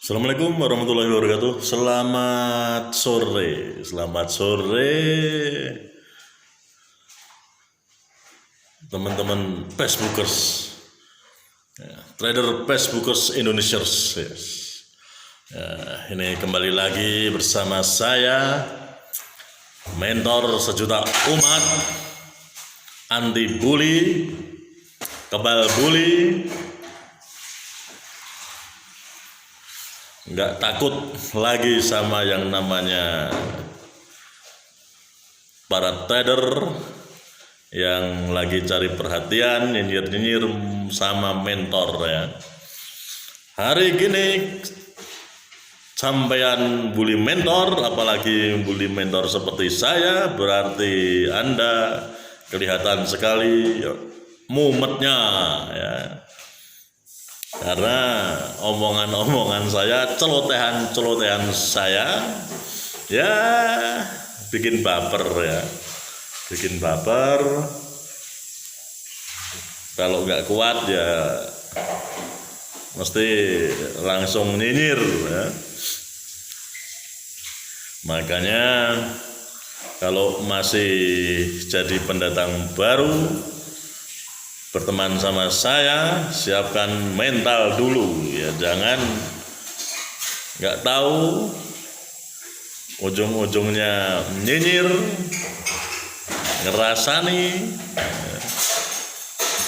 Assalamualaikum warahmatullahi wabarakatuh. Selamat sore, teman-teman Facebookers, trader Facebookers Indonesia. Yes. Ini kembali lagi bersama saya, mentor sejuta umat, anti bully, kebal bully. Nggak takut lagi sama yang namanya para trader yang lagi cari perhatian, nyinyir-nyinyir sama mentor ya. Hari gini sampean bully mentor, apalagi bully mentor seperti saya, berarti Anda kelihatan sekali mumetnya ya. Karena omongan-omongan saya, celotehan saya ya bikin baper ya. Bikin baper. Kalau nggak kuat ya mesti langsung nyinyir ya. Makanya kalau masih jadi pendatang baru berteman sama saya, siapkan mental dulu ya, jangan nggak tahu ujung-ujungnya nyinyir, ngerasani,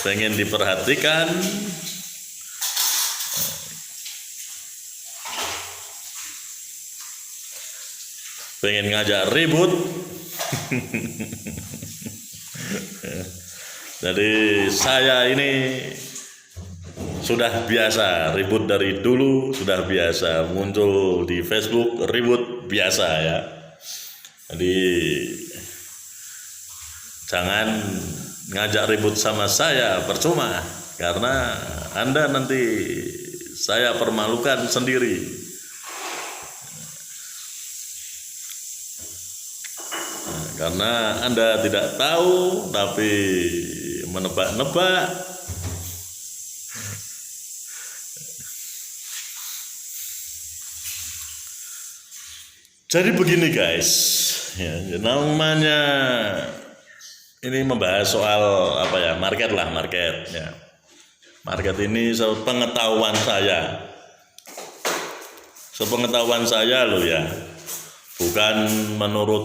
pengen diperhatikan, pengen ngajak ribut. Jadi saya ini sudah biasa ribut dari dulu, sudah biasa muncul di Facebook ribut biasa ya. Jadi jangan ngajak ribut sama saya, percuma, karena Anda nanti saya permalukan sendiri. Karena Anda tidak tahu tapi menebak-nebak. Jadi begini guys, ya, namanya ini membahas soal apa ya, market ya. Market ini sepengetahuan saya loh ya, bukan menurut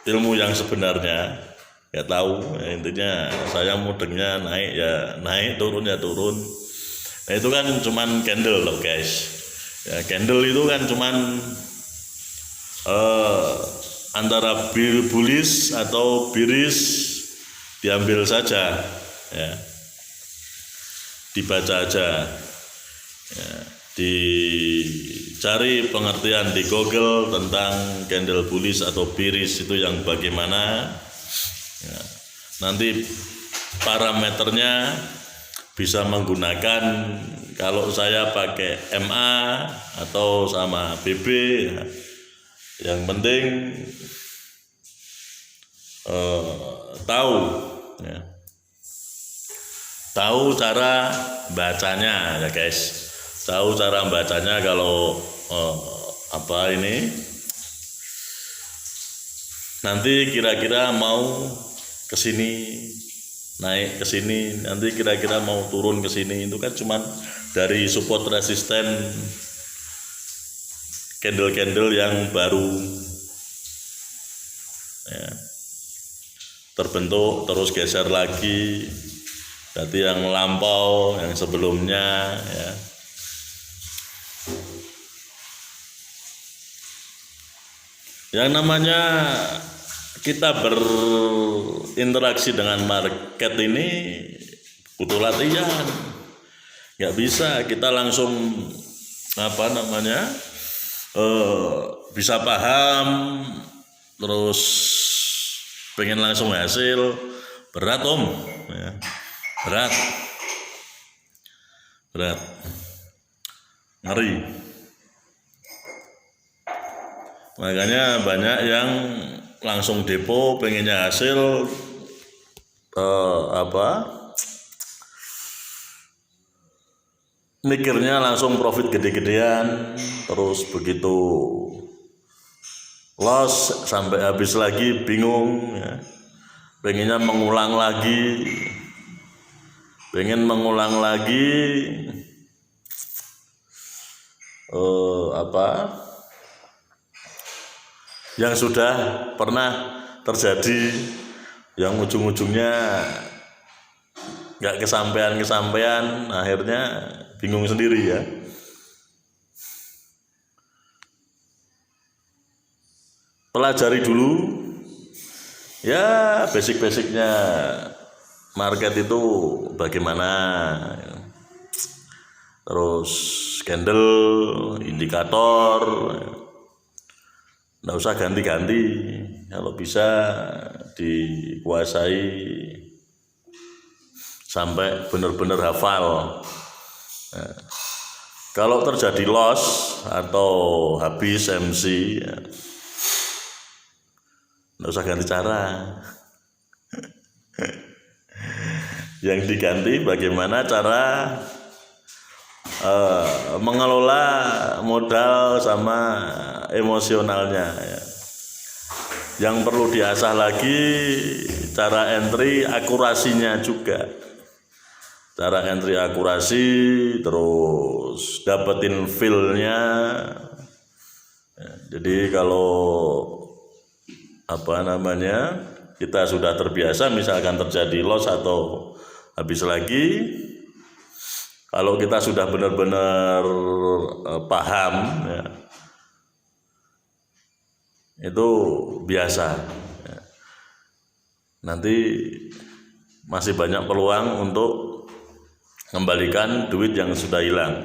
ilmu yang sebenarnya. Ya tahu ya, intinya saya mudengnya naik ya naik, turun ya turun. Nah, itu kan cuman candle loh guys ya. Candle itu kan cuman antara bullish atau bearish, diambil saja ya, dibaca aja ya, dicari pengertian di Google tentang candle bullish atau bearish itu yang bagaimana ya. Nanti parameternya bisa menggunakan, kalau saya pakai MA atau sama BB ya. Yang penting tahu ya, tahu cara bacanya ya guys, tahu cara bacanya. Kalau apa ini nanti kira-kira mau ke sini, naik ke sini, nanti kira-kira mau turun ke sini, itu kan cuman dari support resisten candle-candle yang baru ya, terbentuk terus geser lagi, berarti yang lampau, yang sebelumnya ya. Yang namanya kita berinteraksi dengan market ini butuh latihan. Nggak bisa kita langsung apa namanya bisa paham terus pengen langsung hasil. Berat om ya. berat ngeri. Makanya banyak yang langsung depo pengennya hasil mikirnya langsung profit gede-gedean, terus begitu loss sampai habis lagi bingung ya. Pengen mengulang lagi yang sudah pernah terjadi, yang ujung-ujungnya nggak kesampaian, akhirnya bingung sendiri ya. Pelajari dulu ya basic-basicnya market itu bagaimana, terus candle, indikator, nggak usah ganti-ganti, kalau bisa dikuasai sampai benar-benar hafal. Nah, kalau terjadi loss atau habis MC ya, nggak usah ganti cara. Yang diganti bagaimana cara mengelola modal sama emosionalnya ya. Yang perlu diasah lagi cara entry akurasinya juga. Cara entry akurasi, terus dapetin feel-nya ya, jadi kalau kita sudah terbiasa misalkan terjadi loss atau habis lagi, kalau kita sudah benar-benar paham ya, itu biasa ya. Nanti masih banyak peluang untuk kembalikan duit yang sudah hilang.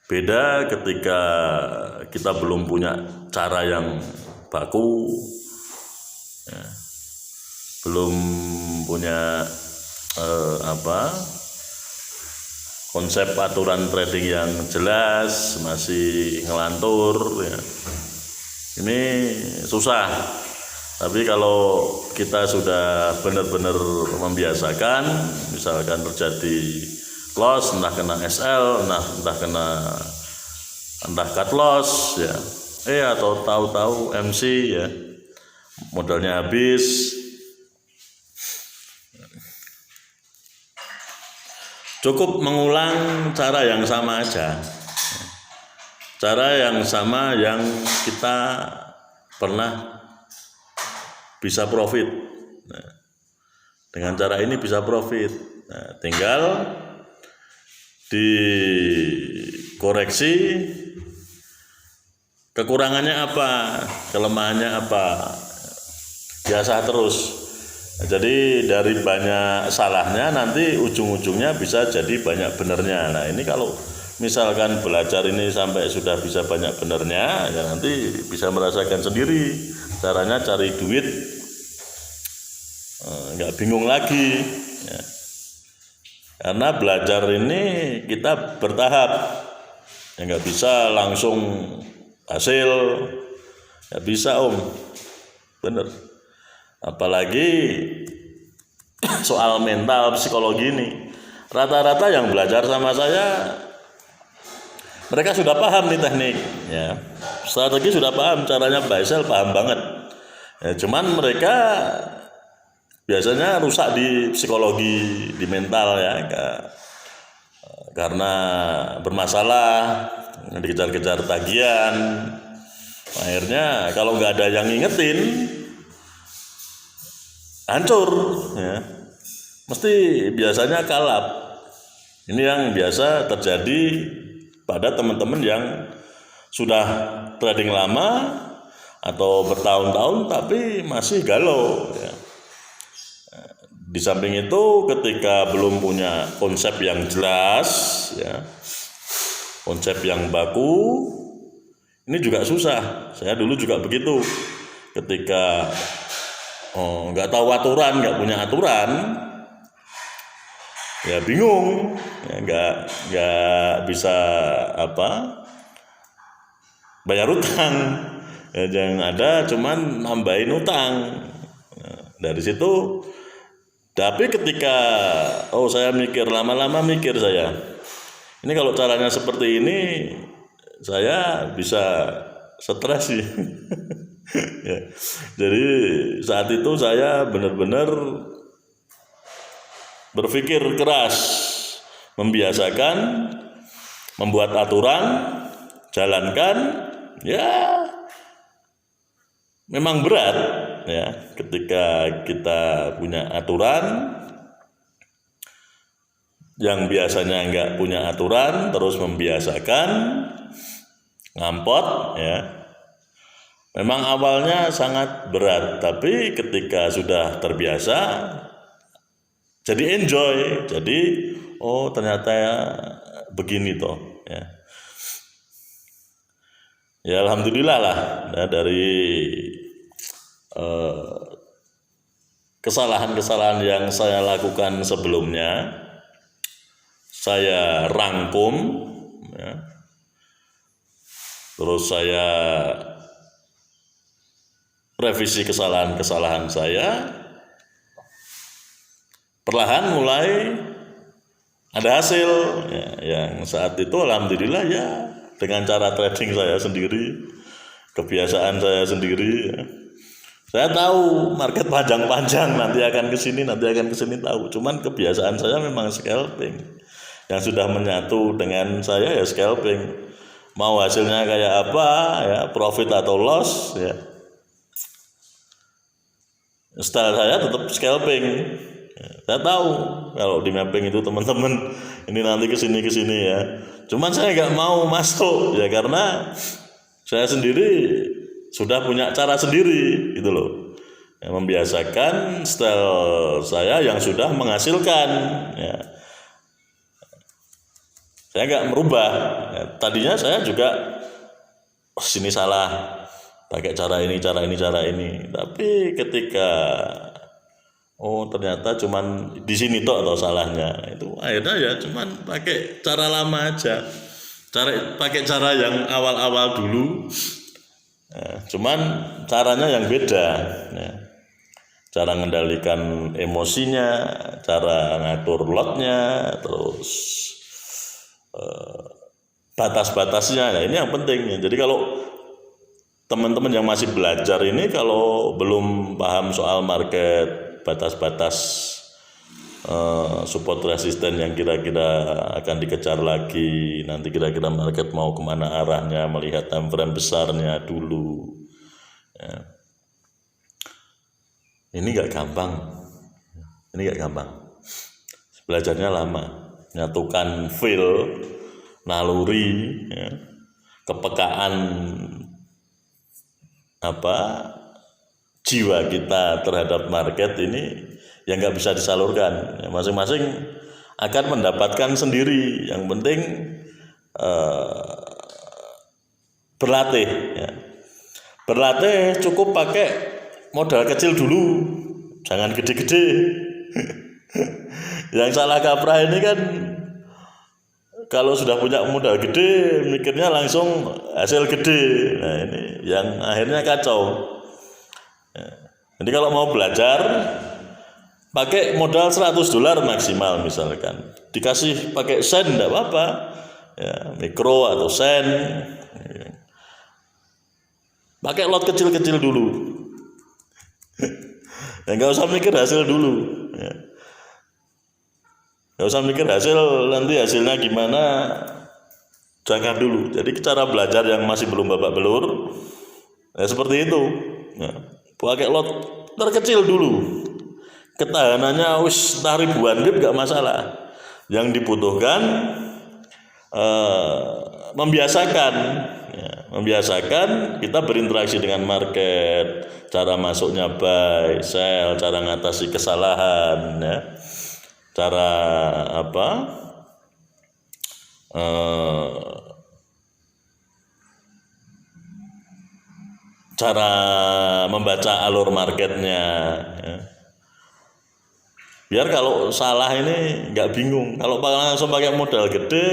Beda ketika kita belum punya cara yang baku ya, belum punya konsep aturan trading yang jelas, masih ngelantur ya. Ini susah. Tapi kalau kita sudah benar-benar membiasakan, misalkan terjadi loss, entah kena SL, entah cut loss ya, atau tahu-tahu MC ya, modalnya habis. Cukup mengulang cara yang sama aja, cara yang sama yang kita pernah bisa profit. Nah, dengan cara ini bisa profit. Nah, tinggal dikoreksi kekurangannya apa, kelemahannya apa, biasa terus. Nah, jadi dari banyak salahnya nanti ujung-ujungnya bisa jadi banyak benernya. Nah ini kalau misalkan belajar ini sampai sudah bisa banyak benernya, ya nanti bisa merasakan sendiri caranya cari duit, nggak bingung lagi ya. Karena belajar ini kita bertahap ya, nggak bisa langsung hasil, nggak bisa bener. Apalagi soal mental psikologi ini, rata-rata yang belajar sama saya mereka sudah paham nih teknik ya, strategi sudah paham, caranya buy sell paham banget ya, cuman mereka biasanya rusak di psikologi, di mental ya, karena bermasalah, dikejar-kejar tagihan, akhirnya kalau nggak ada yang ngingetin hancur ya, mesti biasanya kalap. Ini yang biasa terjadi pada teman-teman yang sudah trading lama atau bertahun-tahun tapi masih galau ya. Di samping itu ketika belum punya konsep yang jelas ya, konsep yang baku, ini juga susah. Saya dulu juga begitu, ketika nggak tahu aturan, nggak punya aturan, ya bingung, ya nggak bisa bayar utang, ya, yang ada cuman nambahin utang. Nah, dari situ Tapi ketika saya mikir, lama-lama mikir saya, ini kalau caranya seperti ini saya bisa stres sih. Ya. Jadi saat itu saya benar-benar berpikir keras, membiasakan, membuat aturan, jalankan. Ya memang berat ya ketika kita punya aturan, yang biasanya nggak punya aturan terus membiasakan, ngampot ya. Memang awalnya sangat berat, tapi ketika sudah terbiasa jadi enjoy. Jadi ternyata ya begini toh ya. Ya alhamdulillah lah ya, dari kesalahan-kesalahan yang saya lakukan sebelumnya saya rangkum ya. Terus saya revisi kesalahan-kesalahan saya, perlahan mulai ada hasil ya, yang saat itu alhamdulillah ya, dengan cara trading saya sendiri, kebiasaan saya sendiri ya. Saya tahu market panjang-panjang, nanti akan ke sini tahu. Cuman kebiasaan saya memang scalping. Yang sudah menyatu dengan saya ya scalping. Mau hasilnya kayak apa ya, profit atau loss ya, style saya tetap scalping. Saya tahu kalau di mapping itu teman-teman ini nanti ke sini ya. Cuman saya nggak mau masuk ya, karena saya sendiri sudah punya cara sendiri gitu loh. Ya, membiasakan style saya yang sudah menghasilkan ya. Saya nggak merubah ya. Tadinya saya juga sini salah, pakai cara ini. Tapi ketika ternyata cuman di sini toh atau salahnya, itu akhirnya ya cuman pakai cara lama aja, pakai cara yang awal-awal dulu ya, cuman caranya yang beda ya. Cara mengendalikan emosinya, cara ngatur lotnya, terus batas-batasnya. Nah ini yang penting ya. Jadi kalau teman-teman yang masih belajar ini, kalau belum paham soal market, batas-batas support resisten yang kira-kira akan dikejar lagi, nanti kira-kira market mau kemana arahnya, melihat time frame besarnya dulu ya. Ini nggak gampang, belajarnya lama, nyatukan feel, naluri ya, kepekaan jiwa kita terhadap market ini yang nggak bisa disalurkan ya, masing-masing akan mendapatkan sendiri. Yang penting berlatih ya. Berlatih cukup pakai modal kecil dulu, jangan gede-gede. Yang salah kaprah ini kan kalau sudah punya modal gede mikirnya langsung hasil gede. Nah ini yang akhirnya kacau ya. Jadi kalau mau belajar pakai modal $100 maksimal, misalkan dikasih pakai sen enggak apa-apa ya, mikro atau sen ya. Pakai lot kecil-kecil dulu. Ya, nggak usah mikir hasil dulu ya. Nggak usah mikir nanti hasilnya gimana, jangan dulu. Jadi cara belajar yang masih belum babak belur ya seperti itu ya. Pakai lot terkecil dulu, ketahanannya entah ribuan pip nggak masalah. Yang dibutuhkan membiasakan kita berinteraksi dengan market, cara masuknya buy, sell, cara ngatasi kesalahan ya, cara cara membaca alur marketnya ya. Biar kalau salah ini nggak bingung. Kalau langsung pakai modal gede,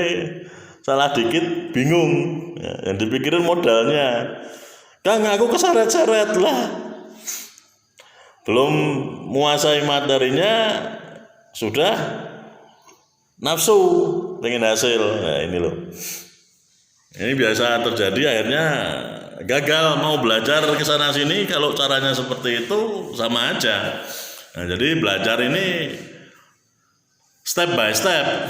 salah dikit bingung ya. Yang dipikirin modalnya, Kang aku keseret-seret lah, belum menguasai materinya sudah nafsu pengen hasil. Nah ini loh, ini biasa terjadi, akhirnya gagal mau belajar ke sana sini kalau caranya seperti itu, sama aja. Nah, jadi belajar ini step by step,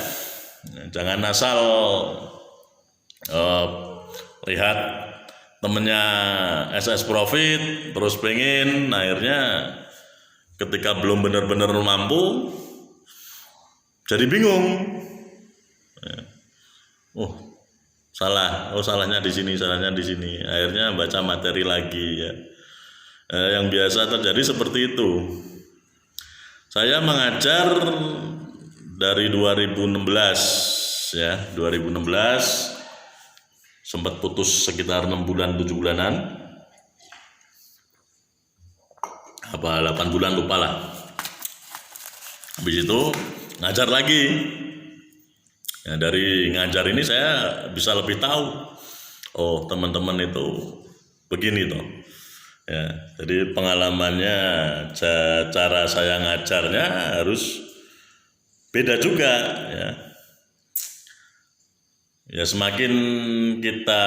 jangan asal lihat temennya SS Profit terus pengen, akhirnya ketika belum benar-benar mampu jadi bingung. Salahnya di sini, akhirnya baca materi lagi ya. Yang biasa terjadi seperti itu. Saya mengajar dari 2016 ya, 2016 sempat putus sekitar 6 bulan 7 bulanan, apa 8 bulan lupa lah. Habis itu ngajar lagi. Ya, dari ngajar ini saya bisa lebih tahu, oh teman-teman itu begini toh. Ya, jadi pengalamannya, cara saya ngajarnya harus beda juga ya. Ya semakin kita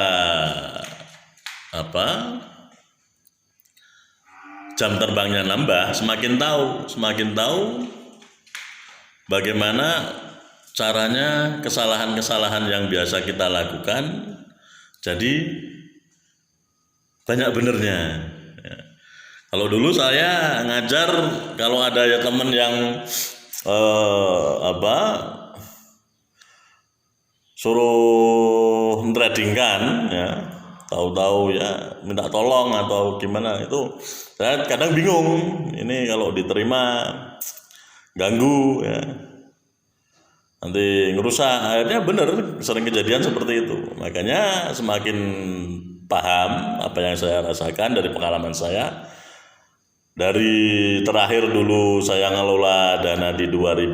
jam terbangnya nambah, semakin tahu bagaimana caranya kesalahan-kesalahan yang biasa kita lakukan jadi banyak benernya ya. Kalau dulu saya ngajar, kalau ada ya temen yang suruh tradingkan ya, tahu-tahu ya minta tolong atau gimana, itu saya kadang bingung, ini kalau diterima ganggu ya, nanti ngerusak. Akhirnya bener, sering kejadian seperti itu. Makanya semakin paham apa yang saya rasakan dari pengalaman saya. Dari terakhir dulu saya ngelola dana di 7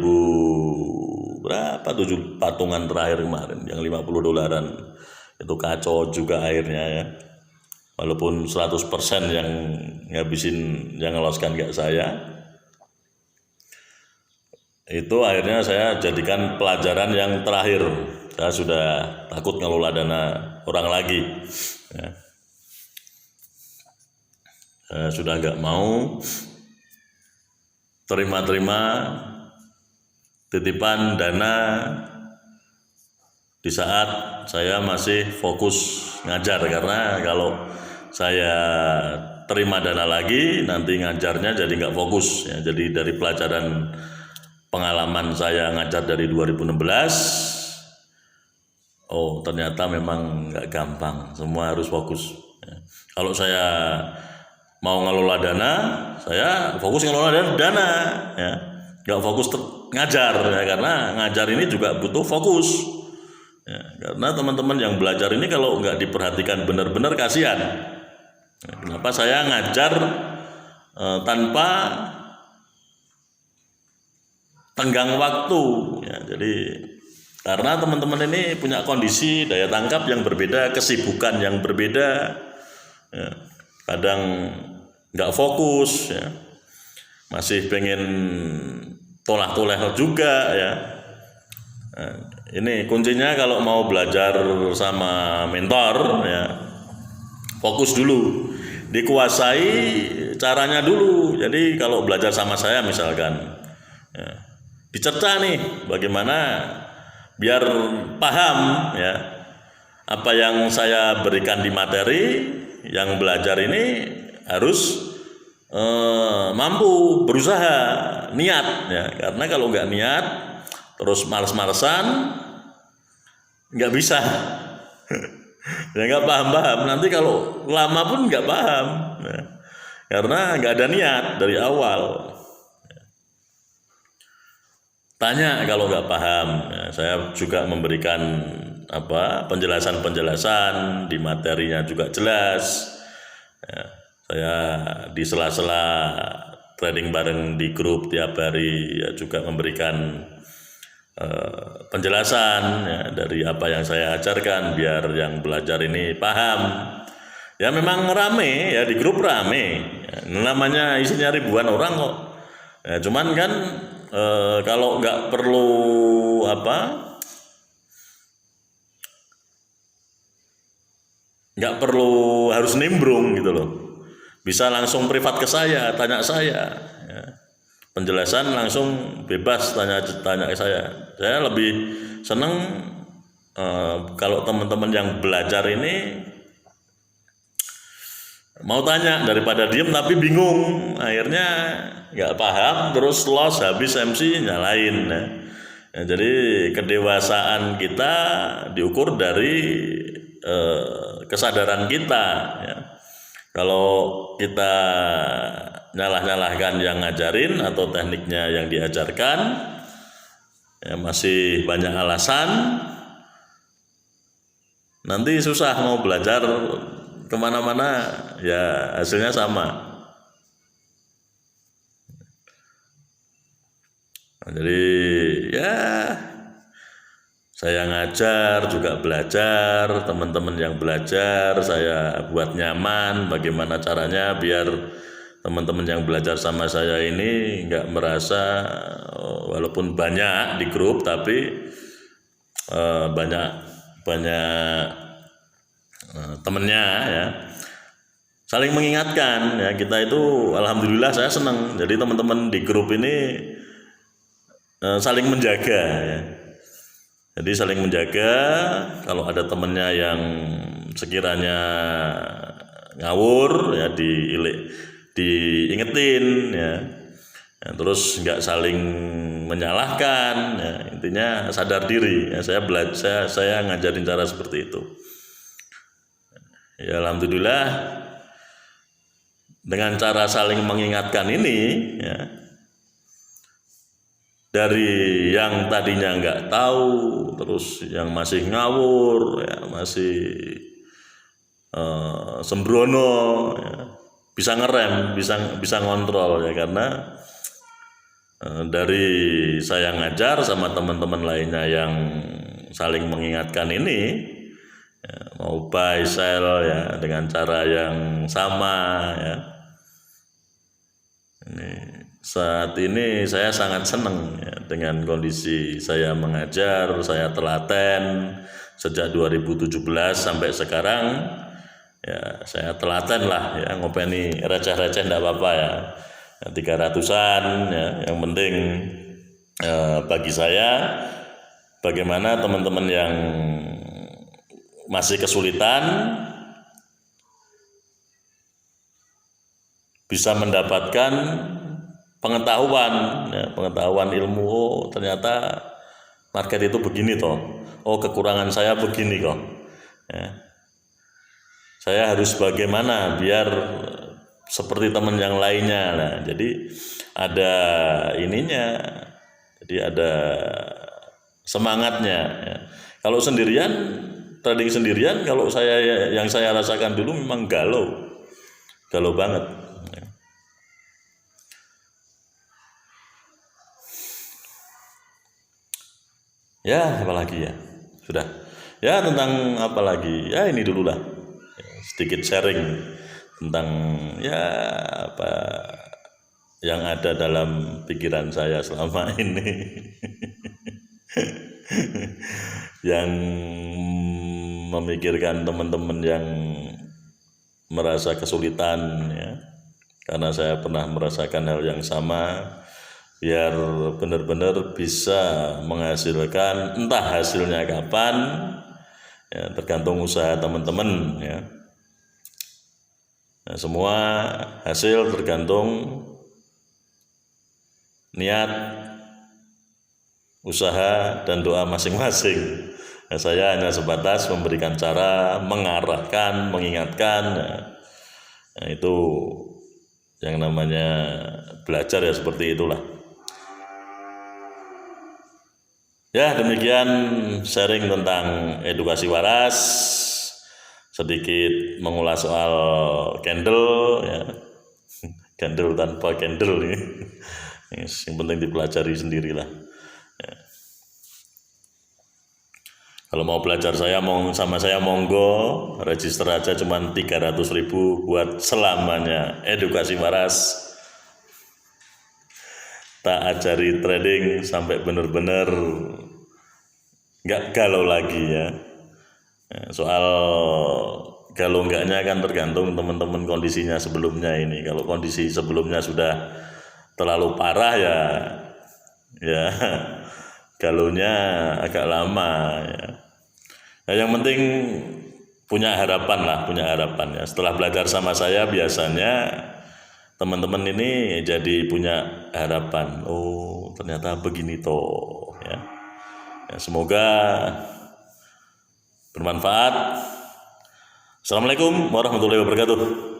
patungan terakhir kemarin yang $50 itu kacau juga akhirnya ya. Walaupun 100% yang ngabisin, yang ngeloskan gak saya, itu akhirnya saya jadikan pelajaran yang terakhir. Saya sudah takut ngelola dana orang lagi ya. Saya sudah nggak mau terima titipan dana di saat saya masih fokus ngajar, karena kalau saya terima dana lagi nanti ngajarnya jadi nggak fokus ya. Jadi dari pelajaran pengalaman saya ngajar dari 2016, oh ternyata memang nggak gampang, semua harus fokus ya. Kalau saya mau ngelola dana, saya fokus ngelola dana ya, nggak fokus ngajar ya, karena ngajar ini juga butuh fokus ya. Karena teman-teman yang belajar ini kalau nggak diperhatikan benar-benar kasihan. Kenapa saya ngajar tanpa tenggang waktu ya. Jadi karena teman-teman ini punya kondisi daya tangkap yang berbeda, kesibukan yang berbeda ya. Kadang nggak fokus ya, masih pengen toleh juga ya. Nah, ini kuncinya kalau mau belajar sama mentor ya, fokus dulu, dikuasai caranya dulu. Jadi kalau belajar sama saya misalkan ya, dicerca nih bagaimana biar paham ya apa yang saya berikan di materi. Yang belajar ini harus mampu berusaha, niat ya. Karena kalau nggak niat terus males-malesan nggak bisa ya, nggak paham. Nanti kalau lama pun nggak paham ya. Karena nggak ada niat dari awal. Tanya kalau nggak paham ya. Saya juga memberikan penjelasan di materinya juga jelas ya. Saya di sela-sela trading bareng di grup tiap hari ya, juga memberikan penjelasan ya, dari apa yang saya ajarkan biar yang belajar ini paham ya. Memang rame ya, di grup rame Namanya isinya ribuan orang kok. Ya, cuman kan kalau nggak perlu nggak perlu harus nimbrung gitu loh. Bisa langsung privat ke saya, tanya saya. Ya. Penjelasan langsung bebas tanya ke saya. Saya lebih senang kalau teman-teman yang belajar ini mau tanya daripada diem tapi bingung, akhirnya nggak paham terus los, habis MC nyalain. Ya, jadi kedewasaan kita diukur dari kesadaran kita. Ya. Kalau kita nyalah-nyalahkan yang ngajarin atau tekniknya yang diajarkan, ya masih banyak alasan, nanti susah mau belajar kemana-mana, ya hasilnya sama. Nah, jadi ya saya ngajar juga belajar, teman-teman yang belajar saya buat nyaman. Bagaimana caranya biar teman-teman yang belajar sama saya ini nggak merasa walaupun banyak di grup tapi banyak temennya, ya saling mengingatkan. Ya kita itu alhamdulillah saya senang. Jadi teman-teman di grup ini saling menjaga, ya. Jadi saling menjaga. Kalau ada temennya yang sekiranya ngawur, ya diingetin, ya. Ya, terus nggak saling menyalahkan, ya. Intinya sadar diri. Ya, saya ngajarin cara seperti itu. Ya alhamdulillah dengan cara saling mengingatkan ini, ya, dari yang tadinya nggak tahu, terus yang masih ngawur, ya, masih sembrono, ya, bisa ngerem, bisa ngontrol, ya karena dari saya ngajar sama teman-teman lainnya yang saling mengingatkan ini, ya, mau buy sell, ya dengan cara yang sama, ya. Saat ini saya sangat senang, ya, dengan kondisi saya mengajar, saya telaten sejak 2017 sampai sekarang, ya saya telaten lah, ya ngopeni receh-receh enggak apa-apa, ya 300-an, ya yang penting bagi saya bagaimana teman-teman yang masih kesulitan bisa mendapatkan pengetahuan, ya, pengetahuan ilmu. Oh ternyata market itu begini toh. Oh kekurangan saya begini kok. Ya. Saya harus bagaimana biar seperti teman yang lainnya. Nah, jadi ada ininya, jadi ada semangatnya. Ya. Kalau sendirian, trading sendirian, kalau yang saya rasakan dulu memang galau banget. Ya apalagi ya sudah ya tentang apalagi ya ini dulu lah, ya, sedikit sharing tentang ya apa yang ada dalam pikiran saya selama ini yang memikirkan teman-teman yang merasa kesulitan, ya karena saya pernah merasakan hal yang sama, biar benar-benar bisa menghasilkan, entah hasilnya kapan, ya tergantung usaha teman-teman, ya. Nah, semua hasil tergantung niat, usaha, dan doa masing-masing. Nah, saya hanya sebatas memberikan cara, mengarahkan, mengingatkan. Nah, itu yang namanya belajar ya seperti itulah. Ya demikian sharing tentang edukasi waras, sedikit mengulas soal candle, ya candle tanpa candle ini. Yang penting dipelajari sendirilah. Ya. Kalau mau belajar sama saya monggo, register aja cuman 300.000 buat selamanya. Edukasi waras. Tak ajari trading sampai bener-bener nggak galau lagi ya. Soal galau enggaknya kan tergantung teman-teman kondisinya sebelumnya ini. Kalau kondisi sebelumnya sudah terlalu parah ya galaunya agak lama ya. Nah, yang penting punya harapan ya. Setelah belajar sama saya biasanya teman-teman ini jadi punya harapan. Oh, ternyata begini toh ya. Semoga bermanfaat. Assalamualaikum warahmatullahi wabarakatuh.